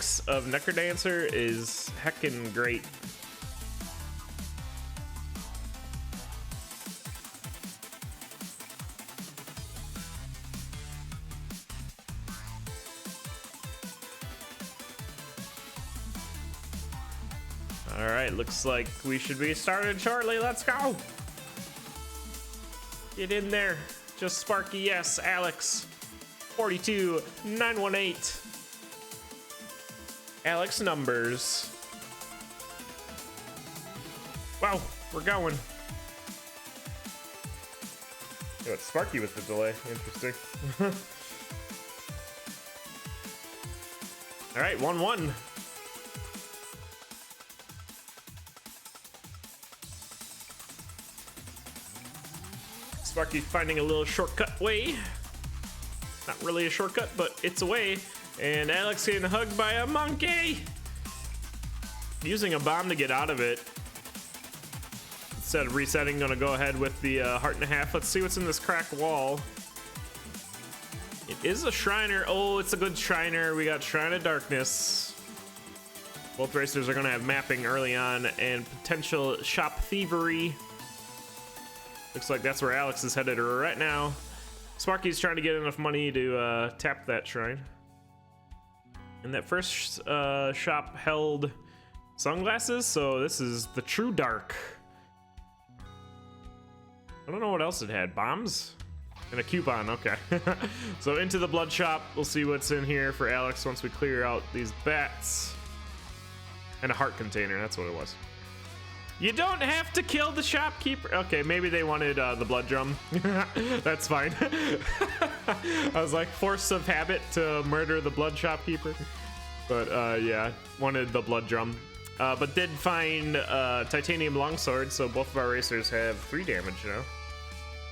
physics of Necrodancer is heckin' great. All right, looks like we should be started shortly. Let's go. Get in there. Just Sparky, yes. Alex42918. Alex numbers. Wow, we're going. Oh, it's Sparky with the delay. Interesting. All right, 1-1. Sparky finding a little shortcut way. Not really a shortcut, but it's a way. And Alex getting hugged by a monkey. Using a bomb to get out of it. Instead of resetting, gonna go ahead with the heart and a half. Let's see what's in this crack wall. It is a Shriner. Oh, it's a good Shriner. We got Shrine of Darkness. Both racers are gonna have mapping early on and potential shop thievery. Looks like that's where Alex is headed right now. Sparky's trying to get enough money to tap that shrine. And that first shop held sunglasses, so this is the true dark. I don't know what else it had. Bombs? And a coupon, okay. So into the blood shop. We'll see what's in here for Alex once we clear out these bats. And a heart container, that's what it was. You don't have to kill the shopkeeper. Okay, maybe they wanted the blood drum. That's fine. I was like, force of habit to murder the blood shopkeeper. But yeah, wanted the blood drum. But did find titanium longsword, so both of our racers have 3 damage now.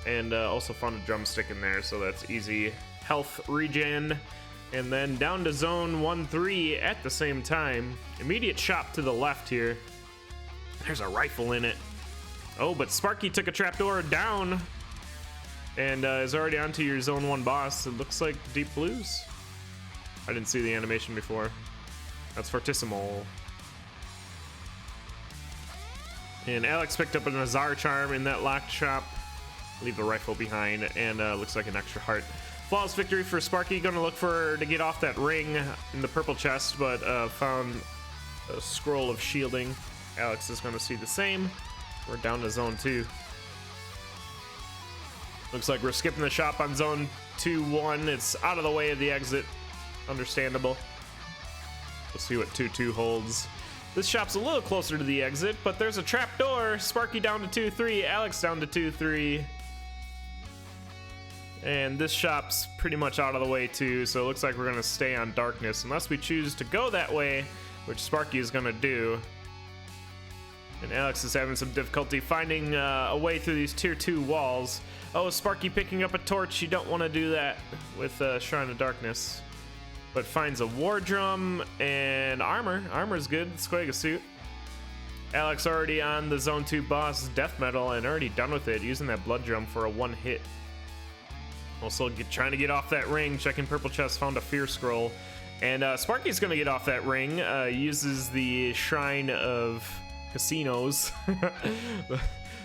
And also found a drumstick in there, so that's easy health regen. And then down to zone 1-3 at the same time. Immediate shop to the left here. There's a rifle in it. Oh, but Sparky took a trapdoor down and is already onto your zone 1 boss. It looks like Deep Blues. I didn't see the animation before. That's Fortissimo. And Alex picked up an Azar charm in that locked shop. Leave the rifle behind, and looks like an extra heart. Flawless victory for Sparky. Gonna look for to get off that ring in the purple chest, but found a scroll of shielding. Alex is going to see the same. We're down to zone 2. Looks like we're skipping the shop on zone 2-1. It's out of the way of the exit. Understandable. We'll see what 2-2 holds. This shop's a little closer to the exit, but there's a trap door. Sparky down to 2-3. Alex down to 2-3. And this shop's pretty much out of the way too, so it looks like we're going to stay on darkness unless we choose to go that way, which Sparky is going to do. And Alex is having some difficulty finding a way through these tier 2 walls. Oh, Sparky picking up a torch. You don't want to do that with Shrine of Darkness. But finds a war drum and armor. Armor's good. Squega suit. Alex already on the zone 2 boss death metal and already done with it, using that blood drum for a 1 hit. Also trying to get off that ring. Checking purple chest, found a fear scroll. And Sparky's going to get off that ring. Uses the Shrine of Casinos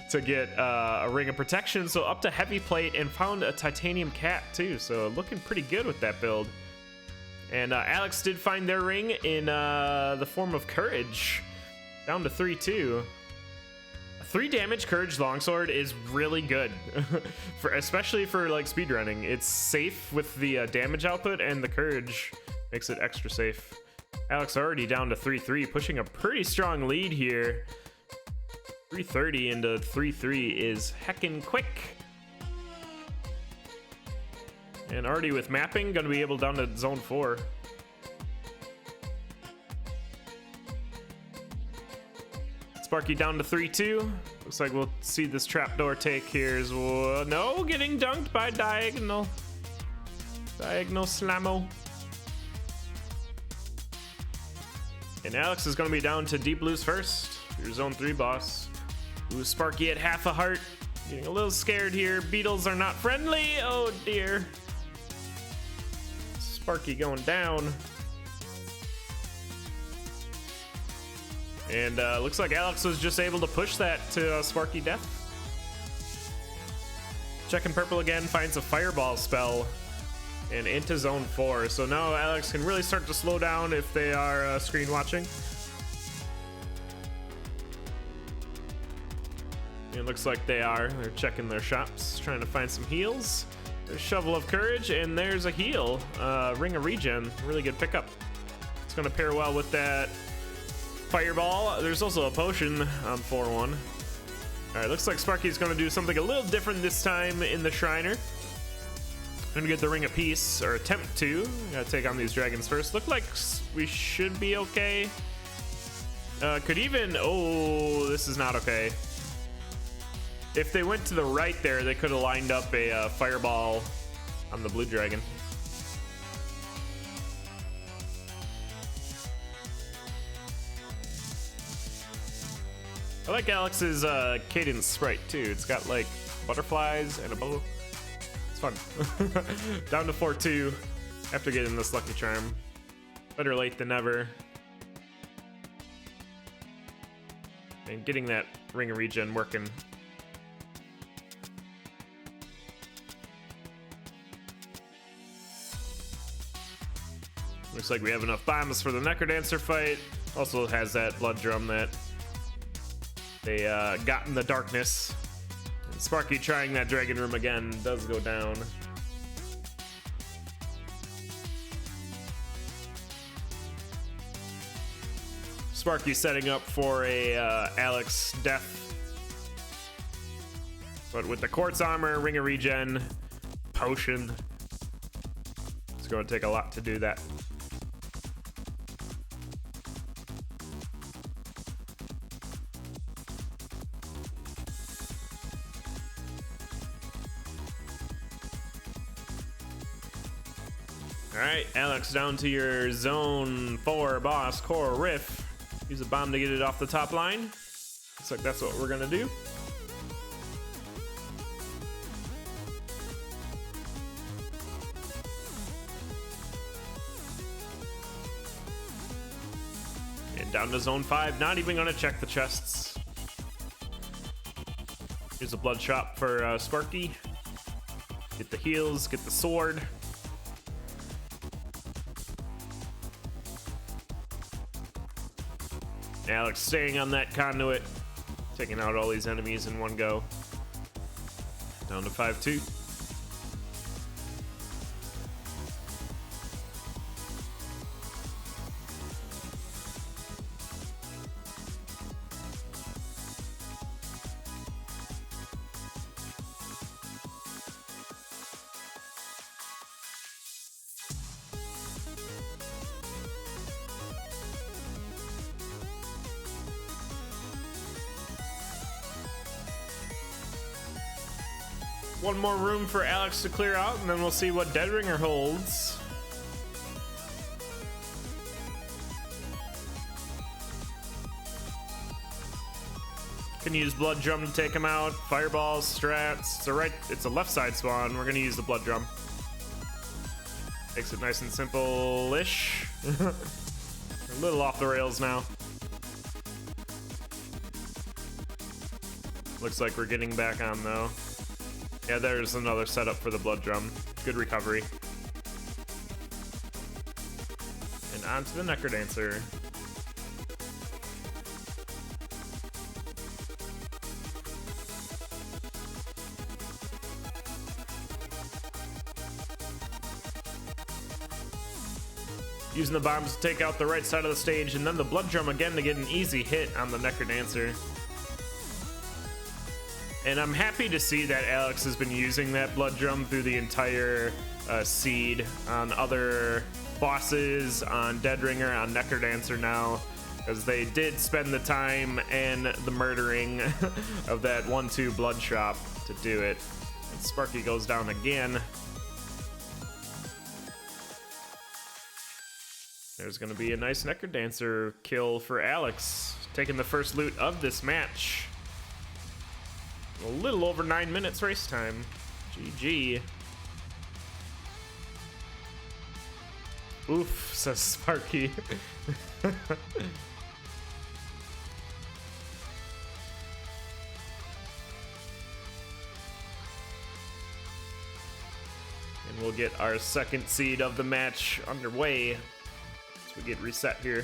to get a ring of protection, so up to heavy plate, and found a titanium cat too, so looking pretty good with that build. And Alex did find their ring in the form of courage, down to 3-2. 3 damage courage longsword is really good especially for like speedrunning. It's safe with the damage output, and the courage makes it extra safe. Alex already down to 3-3, pushing a pretty strong lead here. 330 into 3-3 is heckin' quick. And already with mapping, gonna be able down to zone 4. Sparky down to 3-2. Looks like we'll see this trapdoor take here as well. No, getting dunked by Diagonal. Diagonal Slammo. And Alex is going to be down to Deep Blues first. Your zone 3 boss. Ooh, Sparky at half a heart. Getting a little scared here. Beetles are not friendly. Oh dear. Sparky going down. And looks like Alex was just able to push that to Sparky death. Checking purple again, finds a fireball spell and into zone 4. So now Alex can really start to slow down if they are screen watching. It looks like they are. They're checking their shops, trying to find some heals. There's Shovel of Courage, and there's a heal. Ring of Regen, really good pickup. It's gonna pair well with that Fireball. There's also a potion on 4-1. Alright, looks like Sparky's gonna do something a little different this time in the Shriner. Gonna get the Ring of Peace, or attempt to. Gotta take on these dragons first. Look like we should be okay. Could even, oh, this is not okay. If they went to the right there, they could have lined up a fireball on the blue dragon. I like Alex's cadence sprite too. It's got like butterflies and a bow. It's fun. Down to 4-2 after getting this lucky charm. Better late than never. And getting that Ring of Regen working. Looks like we have enough bombs for the Necrodancer fight. Also has that blood drum that they got in the darkness. And Sparky trying that dragon room again does go down. Sparky setting up for a Alex death. But with the quartz armor, Ring of Regen, potion, it's going to take a lot to do that. Alright, Alex, down to your zone 4 boss, Core Riff. Use a bomb to get it off the top line. Looks like that's what we're gonna do. And down to zone 5, not even gonna check the chests. Here's a blood shot for Sparky. Get the heals, get the sword. Alex staying on that conduit, taking out all these enemies in one go. Down to 5-2. One more room for Alex to clear out, and then we'll see what Deadringer holds. Can use Blood Drum to take him out. Fireballs, strats. It's a left side spawn. We're gonna use the Blood Drum. Makes it nice and simple-ish. A little off the rails now. Looks like we're getting back on though. Yeah, there's another setup for the blood drum. Good recovery. And on to the Necrodancer. Using the bombs to take out the right side of the stage, and then the blood drum again to get an easy hit on the Necrodancer. And I'm happy to see that Alex has been using that blood drum through the entire seed on other bosses, on Deadringer, on Necrodancer now, because they did spend the time and the murdering of that 1-2 blood shop to do it. And Sparky goes down again. There's going to be a nice Necrodancer kill for Alex, taking the first loot of this match. A little over 9 minutes race time. GG. Oof, says Sparky. get our second seed of the match underway as we get reset here.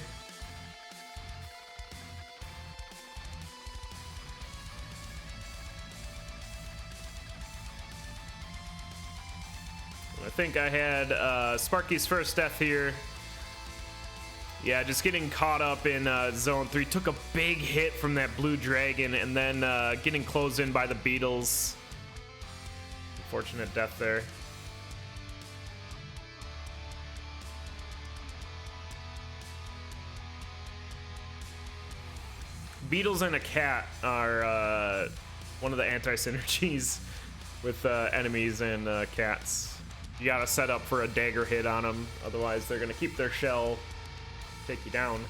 I think I had Sparky's first death here. Yeah, just getting caught up in zone 3. Took a big hit from that blue dragon and then getting closed in by the beetles. Unfortunate death there. Beetles and a cat are one of the anti-synergies with enemies and cats. You gotta set up for a dagger hit on them, otherwise they're gonna keep their shell, take you down.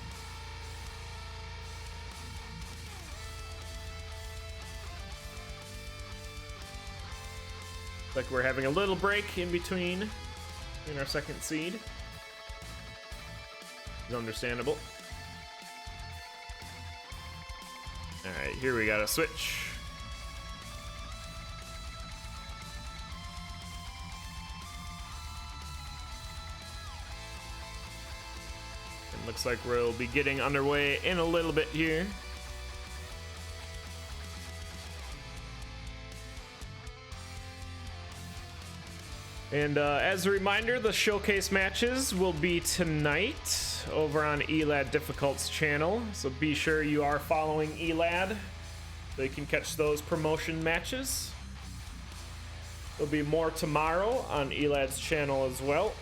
Like we're having a little break in between in our second seed. It's understandable. Alright, here we gotta switch. And looks like we'll be getting underway in a little bit here. And as a reminder, the showcase matches will be tonight over on Elad Difficult's channel. So be sure you are following Elad so you can catch those promotion matches. There'll be more tomorrow on Elad's channel as well.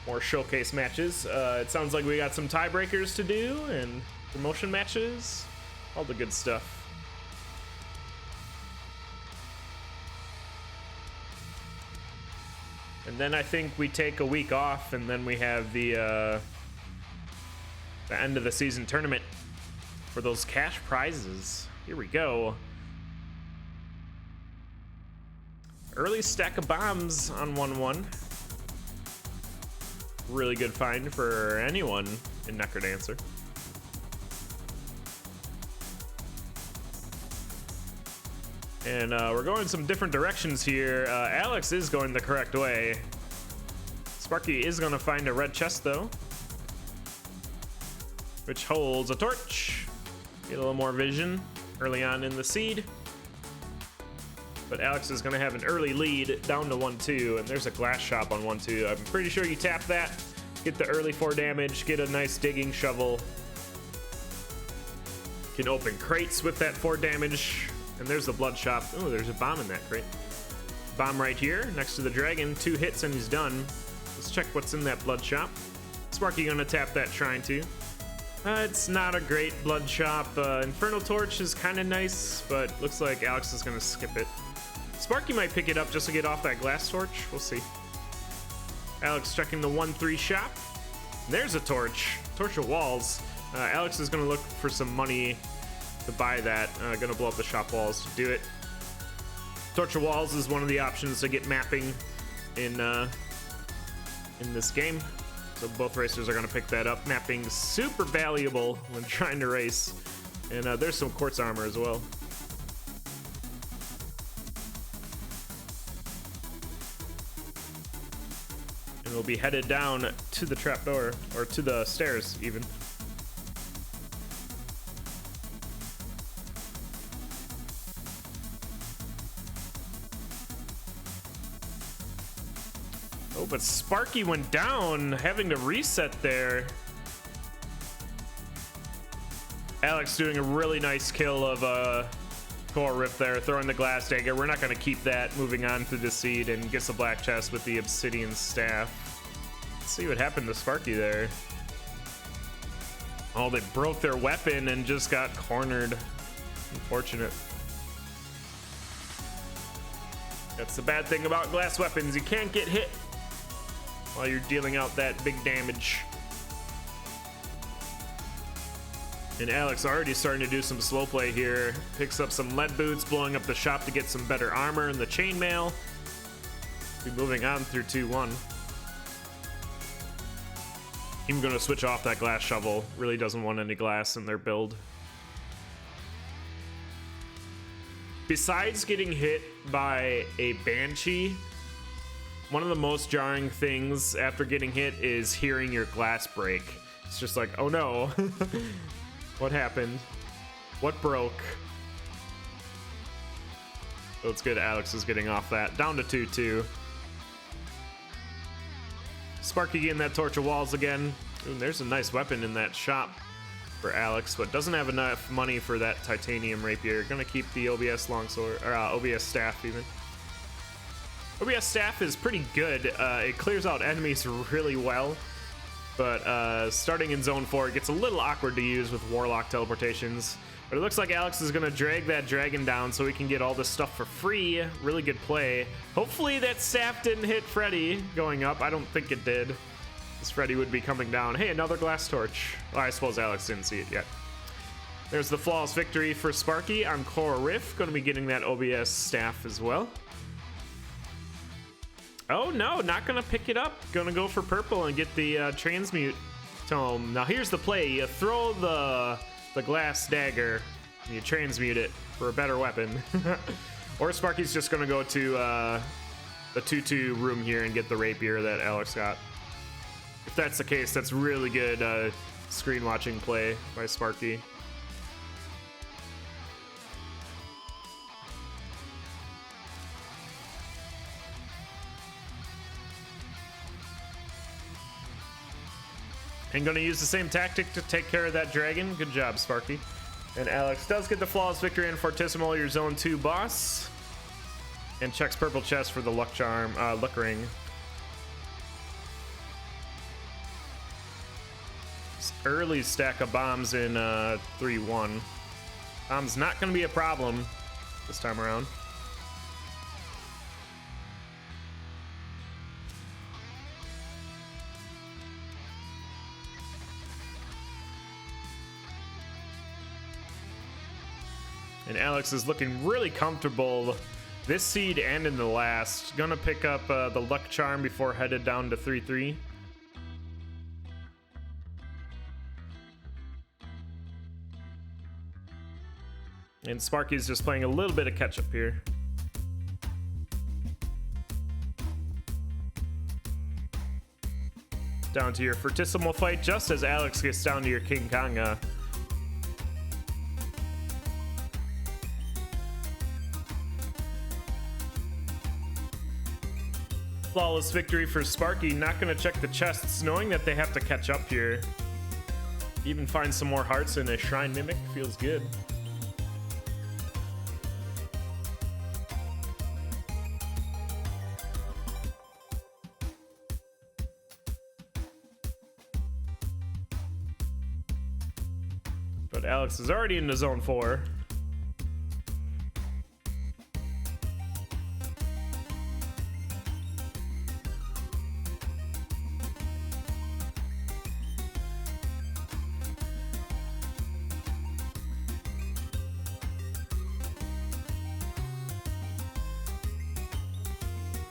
More showcase matches. It sounds like we got some tiebreakers to do and promotion matches. All the good stuff. And then I think we take a week off, and then we have the end of the season tournament for those cash prizes. Here we go. Early stack of bombs on 1-1. Really good find for anyone in Necrodancer. And we're going some different directions here. Alex is going the correct way. Sparky is going to find a red chest, though, which holds a torch. Get a little more vision early on in the seed. But Alex is going to have an early lead down to 1-2, and there's a glass shop on 1-2. I'm pretty sure you tap that, get the early 4 damage, get a nice digging shovel. Can open crates with that 4 damage. And there's the blood shop. Oh, there's a bomb in that crate. Bomb right here next to the dragon. 2 hits and he's done. Let's check what's in that blood shop. Sparky gonna tap that shrine too. It's not a great blood shop. Infernal Torch is kind of nice, but looks like Alex is gonna skip it. Sparky might pick it up just to get off that glass torch. We'll see. Alex checking the 1-3 shop. There's a torch. Torch of walls. Alex is gonna look for some money to buy that. Gonna blow up the shop walls to do it. Torch of walls is one of the options to get mapping in this game. So both racers are gonna pick that up. Mapping super valuable when trying to race. And there's some quartz armor as well. And we'll be headed down to the trapdoor, or to the stairs even. Oh, but Sparky went down, having to reset there. Alex doing a really nice kill of Core Rip there, throwing the glass dagger. We're not going to keep that, moving on through the seed, and gets a black chest with the obsidian staff. Let's see what happened to Sparky there. Oh, they broke their weapon and just got cornered. Unfortunate. That's the bad thing about glass weapons. You can't get hit while you're dealing out that big damage. And Alex already starting to do some slow play here. Picks up some lead boots, blowing up the shop to get some better armor and the chainmail. Be moving on through 2-1. Even gonna switch off that glass shovel. Really doesn't want any glass in their build. Besides getting hit by a banshee, one of the most jarring things after getting hit is hearing your glass break. It's just like, oh no. What happened? What broke? So it's good Alex is getting off that. Down to 2-2. Sparky getting that torch of walls again. Ooh, there's a nice weapon in that shop for Alex, but doesn't have enough money for that titanium rapier. Gonna keep the OBS longsword, or OBS staff even. OBS staff is pretty good. It clears out enemies really well, but starting in zone 4, it gets a little awkward to use with warlock teleportations. But it looks like Alex is gonna drag that dragon down so we can get all this stuff for free. Really good play. Hopefully that staff didn't hit Freddy going up. I don't think it did, because Freddy would be coming down. Hey, another glass torch. Well, I suppose Alex didn't see it yet. There's the flawless victory for Sparky on Core Riff. Gonna be getting that OBS staff as well. Oh no, not gonna pick it up. Gonna go for purple and get the transmute tome. Now here's the play. You throw the glass dagger and you transmute it for a better weapon. Or Sparky's just gonna go to the 2-2 room here and get the rapier that Alex got. If that's the case, that's really good screen watching play by Sparky. And gonna use the same tactic to take care of that dragon. Good job, Sparky. And Alex does get the flawless victory in Fortissimo, your zone 2 boss. And checks purple chest for the luck charm, luck ring. Early stack of bombs in 3-1. Bombs not gonna be a problem this time around. And Alex is looking really comfortable this seed and in the last. Gonna pick up the luck charm before headed down to 3-3. And Sparky's just playing a little bit of catch up here. Down to your Fortissimo fight just as Alex gets down to your King Konga. Flawless victory for Sparky. Not gonna check the chests, knowing that they have to catch up here. Even find some more hearts in a Shrine Mimic. Feels good. But Alex is already into zone 4.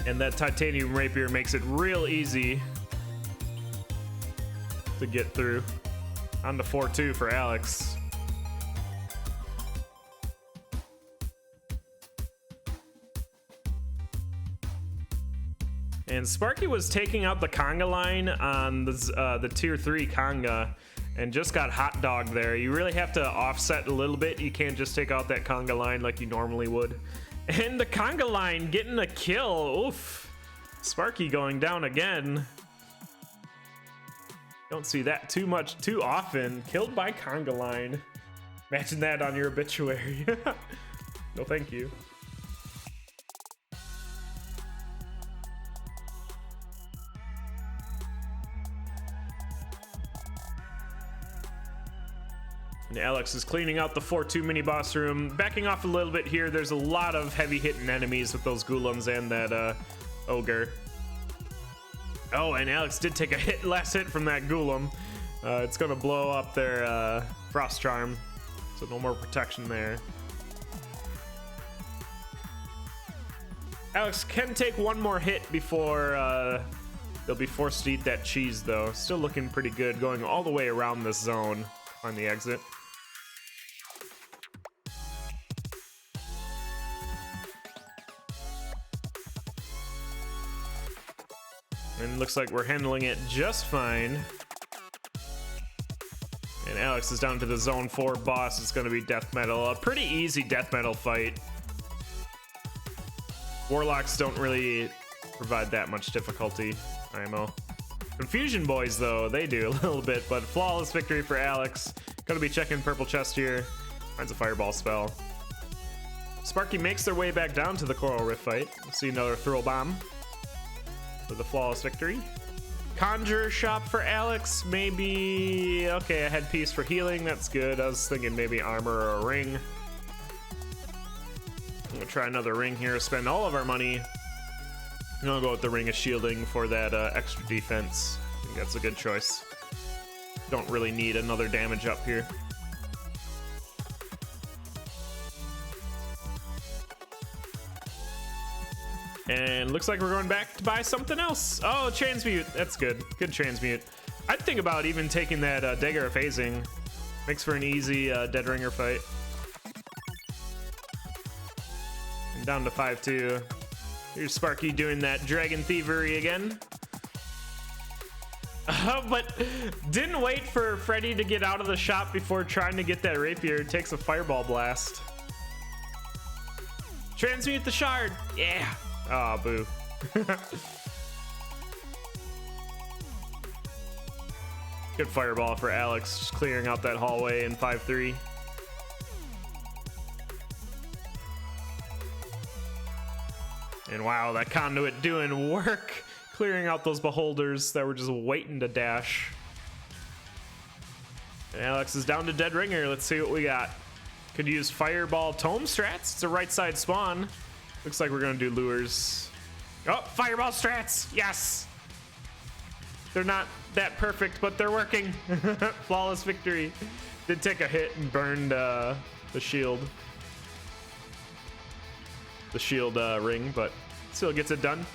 And that titanium rapier makes it real easy to get through. On the 4-2 for Alex. And Sparky was taking out the conga line on the tier 3 conga and just got hot dog there. You really have to offset a little bit. You can't just take out that conga line like you normally would. And the conga line getting a kill. Oof. Sparky going down again. Don't see that too often. Killed by conga line. Imagine that on your obituary. No thank you. And Alex is cleaning out the 4-2 mini boss room. Backing off a little bit here. There's a lot of heavy hitting enemies with those ghouls and that ogre. Oh, and Alex did take a last hit from that Golem. It's gonna blow up their frost charm, so no more protection there. Alex can take one more hit before they'll be forced to eat that cheese, though. Still looking pretty good, going all the way around this zone on the exit. And looks like we're handling it just fine. And Alex is down to the zone 4 boss. It's going to be death metal. A pretty easy death metal fight. Warlocks don't really provide that much difficulty, IMO. Confusion boys, though, they do a little bit, but flawless victory for Alex. Gonna be checking purple chest here. Finds a fireball spell. Sparky makes their way back down to the Coral Rift fight. We'll see another throw bomb for the flawless victory. Conjurer shop for Alex, maybe. Okay, a headpiece for healing, that's good. I was thinking maybe armor or a ring. I'm gonna try another ring here, spend all of our money. I'm gonna go with the ring of shielding for that extra defense. I think that's a good choice. Don't really need another damage up here. And looks like we're going back to buy something else. Oh, transmute. That's good. Good transmute. I'd think about even taking that Dagger of Phasing. Makes for an easy Dead Ringer fight. And down to 5-2. Here's Sparky doing that Dragon Thievery again. But didn't wait for Freddy to get out of the shop before trying to get that rapier. Takes a fireball blast. Transmute the shard. Yeah. Aw, boo. Good fireball for Alex, just clearing out that hallway in 5-3. And wow, that conduit doing work, clearing out those beholders that were just waiting to dash. And Alex is down to Dead Ringer. Let's see what we got. Could use Fireball Tome strats. It's a right side spawn. Looks like we're gonna do lures. Oh, Fireball strats, yes! They're not that perfect, but they're working. Flawless victory. Did take a hit and burned the shield. The shield ring, but still gets it done.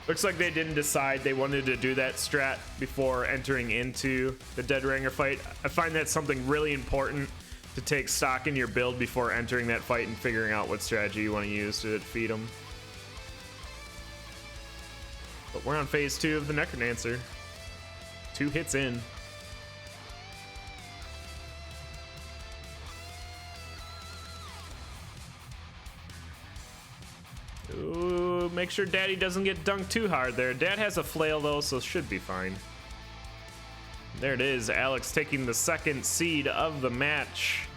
Looks like they didn't decide they wanted to do that strat before entering into the Dead Ringer fight. I find that something really important to take stock in your build before entering that fight and figuring out what strategy you want to use to defeat them. But we're on phase 2 of the Necrodancer. 2 hits in. Ooh, make sure Daddy doesn't get dunked too hard there. Dad has a flail though, so should be fine. There it is, Alex taking the second seed of the match.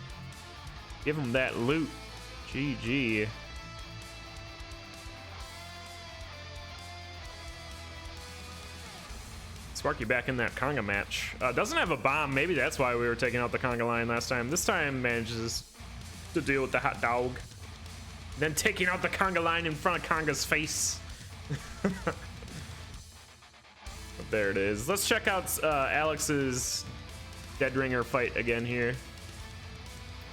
Give him that loot. GG. Sparky back in that conga match. Doesn't have a bomb. Maybe that's why we were taking out the conga line last time. This time manages to deal with the hot dog. Then taking out the conga line in front of Conga's face. But there it is. Let's check out Alex's Dead Ringer fight again here.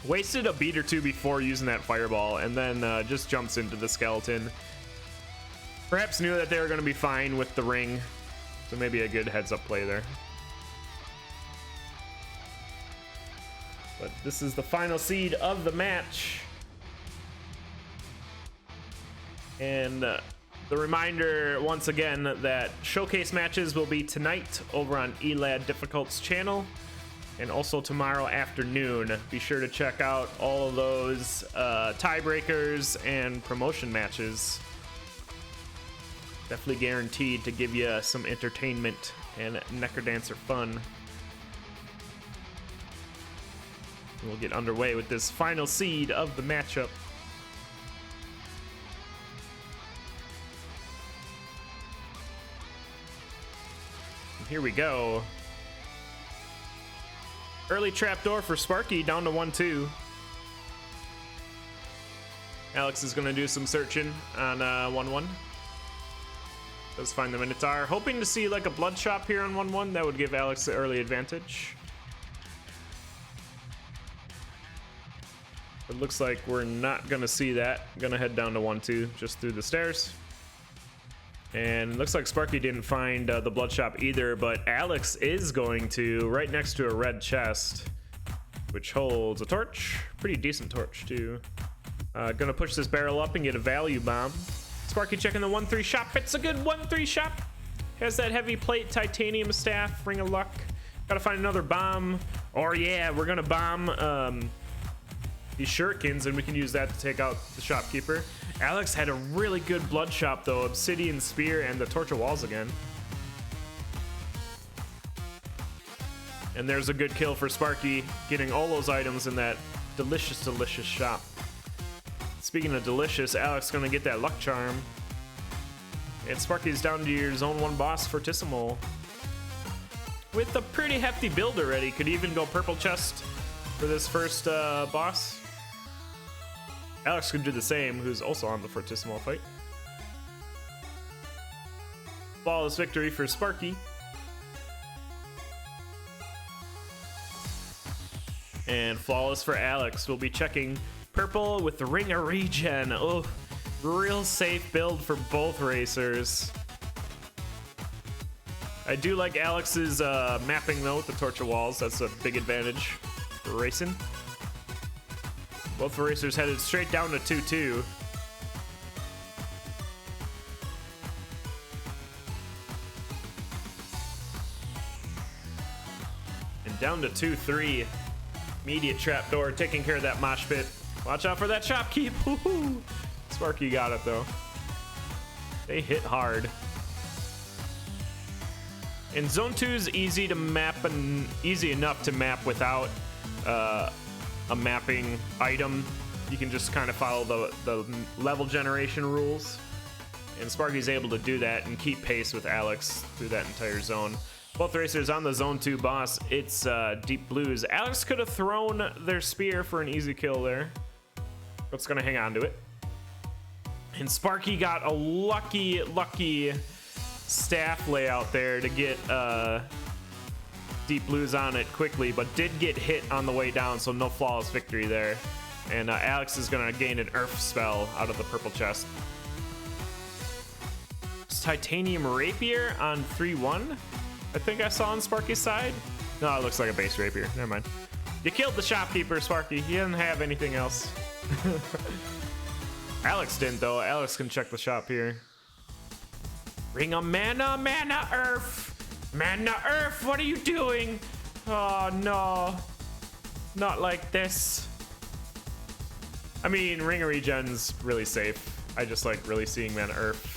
Wasted a beat or two before using that fireball, and then just jumps into the skeleton. Perhaps knew that they were going to be fine with the ring, so maybe a good heads-up play there. But this is the final seed of the match. And the reminder once again that showcase matches will be tonight over on Elad Difficult's channel, and also tomorrow afternoon. Be sure to check out all of those tiebreakers and promotion matches. Definitely guaranteed to give you some entertainment and Necrodancer fun. We'll get underway with this final seed of the matchup. Here we go. Early trapdoor for Sparky, down to 1-2. Alex is going to do some searching on 1-1. Does find the Minotaur. Hoping to see like a blood shop here on 1-1. That would give Alex the early advantage. It looks like we're not going to see that. Going to head down to 1-2 just through the stairs. And looks like Sparky didn't find the blood shop either, but Alex is going to, right next to a red chest, which holds a torch. Pretty decent torch, too. Gonna push this barrel up and get a value bomb. Sparky checking the 1-3 shop. It's a good 1-3 shop. has that heavy plate titanium staff, ring of luck. Gotta find another bomb. Or yeah, we're gonna bomb these shurikens, and we can use that to take out the shopkeeper. Alex had a really good blood shop though, obsidian spear and the torch of walls again. And there's a good kill for Sparky, getting all those items in that delicious, delicious shop. Speaking of delicious, Alex gonna get that luck charm. And Sparky's down to your zone 1 boss, Fortissimo. With a pretty hefty build already. Could even go purple chest for this first boss. Alex could do the same, who's also on the Fortissimo fight. Flawless victory for Sparky. And flawless for Alex. We'll be checking purple with the ring of regen. Oh, real safe build for both racers. I do like Alex's mapping though with the torch of walls. That's a big advantage for racing. Both racers headed straight down to 2-2. And down to 2-3. Immediate trapdoor, taking care of that mosh pit. Watch out for that shopkeep. Woohoo! Sparky got it though. They hit hard. And zone 2 is easy to map and easy enough to map without a mapping item. You can just kind of follow the level generation rules. And Sparky's able to do that and keep pace with Alex through that entire zone. Both racers on the zone 2 boss. It's Deep Blues. Alex could have thrown their spear for an easy kill there. But it's gonna hang on to it. And Sparky got a lucky staff layout there to get Deep Blues on it quickly, but did get hit on the way down, so no flawless victory there. And Alex is gonna gain an Earth spell out of the purple chest. It's Titanium Rapier on 3-1. I think I saw on Sparky's side. No, it looks like a base rapier. Never mind. You killed the shopkeeper, Sparky. He doesn't have anything else. Alex didn't though. Alex can check the shop here. Ring of mana, mana earth. Mana earth, what are you doing? Oh no. Not like this. I mean, ring of regen's really safe. I just like really seeing mana earth.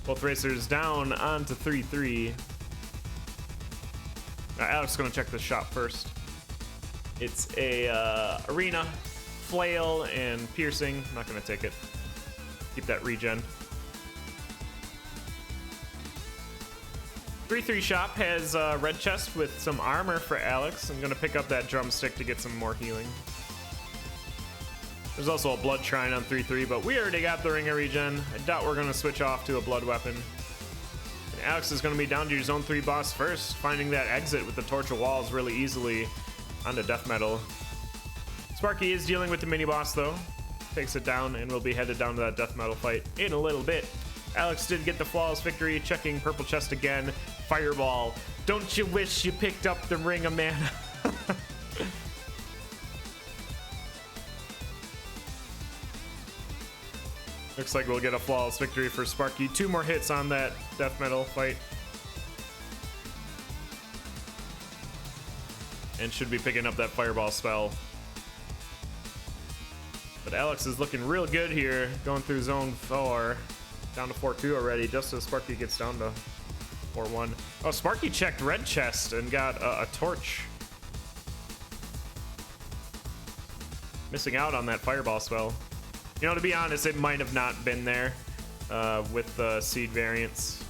Both racers down onto 3-3. Alex is gonna check the shop first. It's a arena, flail, and piercing. I'm not gonna take it. Keep that regen. 3-3 shop has a red chest with some armor for Alex. I'm gonna pick up that drumstick to get some more healing. There's also a blood shrine on 3-3, but we already got the ring of regen. I doubt we're gonna switch off to a blood weapon. And Alex is gonna be down to your zone 3 boss first, finding that exit with the torch of walls really easily onto death metal. Sparky is dealing with the mini boss though. Takes it down and we'll be headed down to that death metal fight in a little bit. Alex did get the flawless victory, checking purple chest again. Fireball. Don't you wish you picked up the ring of mana? Looks like we'll get a flawless victory for Sparky. 2 more hits on that death metal fight. And should be picking up that fireball spell. But Alex is looking real good here, going through zone 4. Down to 4-2 already, just as Sparky gets down to 4-1. Oh, Sparky checked red chest and got a torch. Missing out on that fireball spell. You know, to be honest, it might have not been there with the seed variants.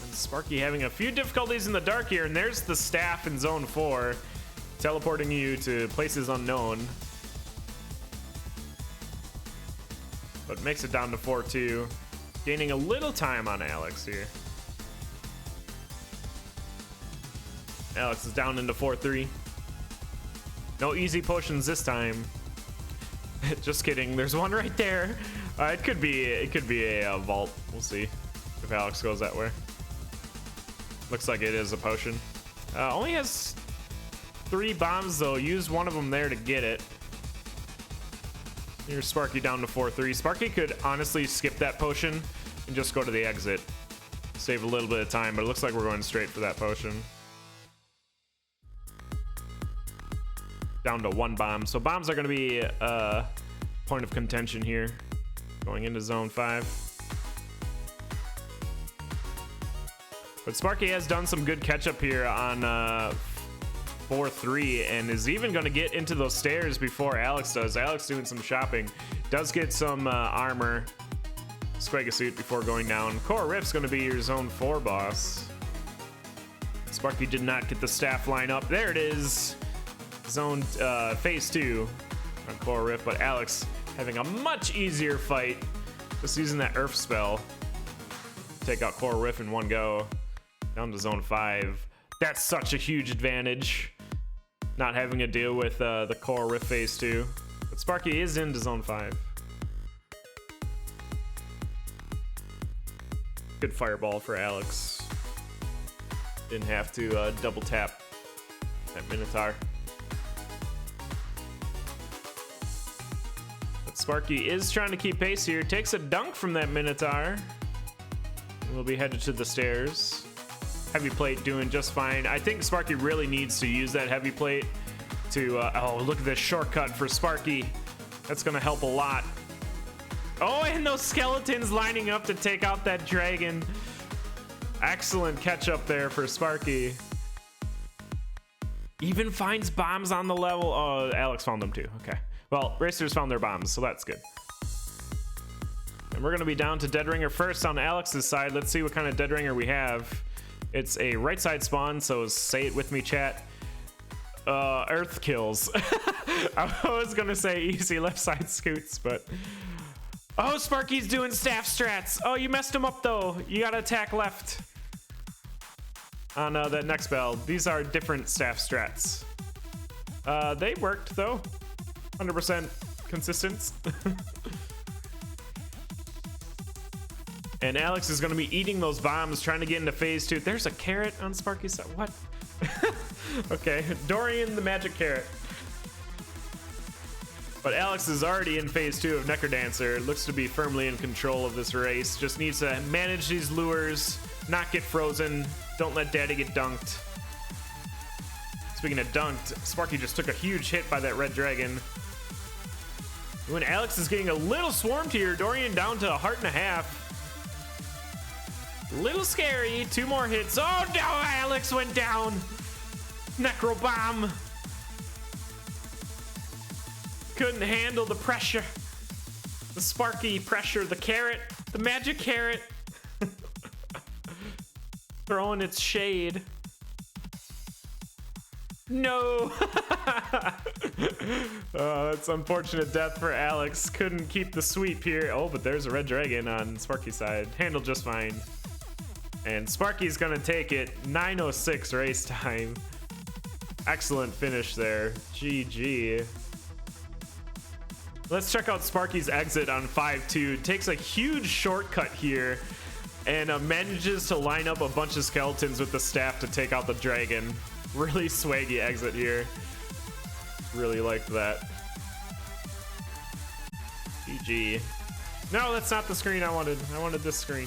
And Sparky having a few difficulties in the dark here, and there's the staff in zone 4, teleporting you to places unknown. But makes it down to 4-2, gaining a little time on Alex here. Alex is down into 4-3. No easy potions this time. Just kidding. There's one right there. It could be a vault. We'll see if Alex goes that way. Looks like it is a potion. Only has 3 bombs though. Use one of them there to get it. Here's Sparky down to 4-3. Sparky could honestly skip that potion and just go to the exit. Save a little bit of time, but it looks like we're going straight for that potion. Down to 1 bomb. So bombs are going to be a point of contention here. Going into zone 5. But Sparky has done some good catch up here on 4-3 and is even going to get into those stairs before Alex does. Alex doing some shopping. Does get some armor. Squega suit before going down. Core Rift's going to be your zone 4 boss. Sparky did not get the staff line up. There it is. Zone phase 2 on Core Rift, but Alex having a much easier fight. Just using that Earth spell. Take out Core Rift in one go. Down to zone 5. That's such a huge advantage. Not having to deal with the Core Rift phase 2. But Sparky is into zone 5. Good fireball for Alex. Didn't have to double tap that Minotaur. But Sparky is trying to keep pace here. Takes a dunk from that Minotaur. We'll be headed to the stairs. Heavy plate doing just fine. I think Sparky really needs to use that heavy plate to... oh, look at this shortcut for Sparky. That's going to help a lot. Oh, and those skeletons lining up to take out that dragon. Excellent catch up there for Sparky. Even finds bombs on the level. Oh, Alex found them too. Okay. Well, Racers found their bombs, so that's good. And we're going to be down to Dead Ringer first on Alex's side. Let's see what kind of Dead Ringer we have. It's a right side spawn, so say it with me, chat. Earth kills. I was going to say easy left side scoots, but... Oh, Sparky's doing staff strats. Oh, you messed him up, though. You got to attack left on that next spell. These are different staff strats. They worked, though. 100% consistent. And Alex is going to be eating those bombs, trying to get into phase 2. There's a carrot on Sparky's side. What? Okay, Dorian the magic carrot. But Alex is already in phase 2 of Necrodancer. Looks to be firmly in control of this race. Just needs to manage these lures, not get frozen. Don't let Daddy get dunked. Speaking of dunked, Sparky just took a huge hit by that red dragon. When Alex is getting a little swarmed here, Dorian down to a heart and a half. Little scary. 2 more hits. Oh no, Alex went down. Necro bomb. Couldn't handle the pressure. The Sparky pressure. The carrot. The magic carrot. Throwing its shade. No. That's unfortunate death for Alex. Couldn't keep the sweep here. Oh, but there's a red dragon on Sparky's side. Handled just fine. And Sparky's gonna take it. 9:06 race time. Excellent finish there. GG. Let's check out Sparky's exit on 5-2. Takes a huge shortcut here and manages to line up a bunch of skeletons with the staff to take out the dragon. Really swaggy exit here. Really liked that. GG. No, that's not the screen I wanted. I wanted this screen.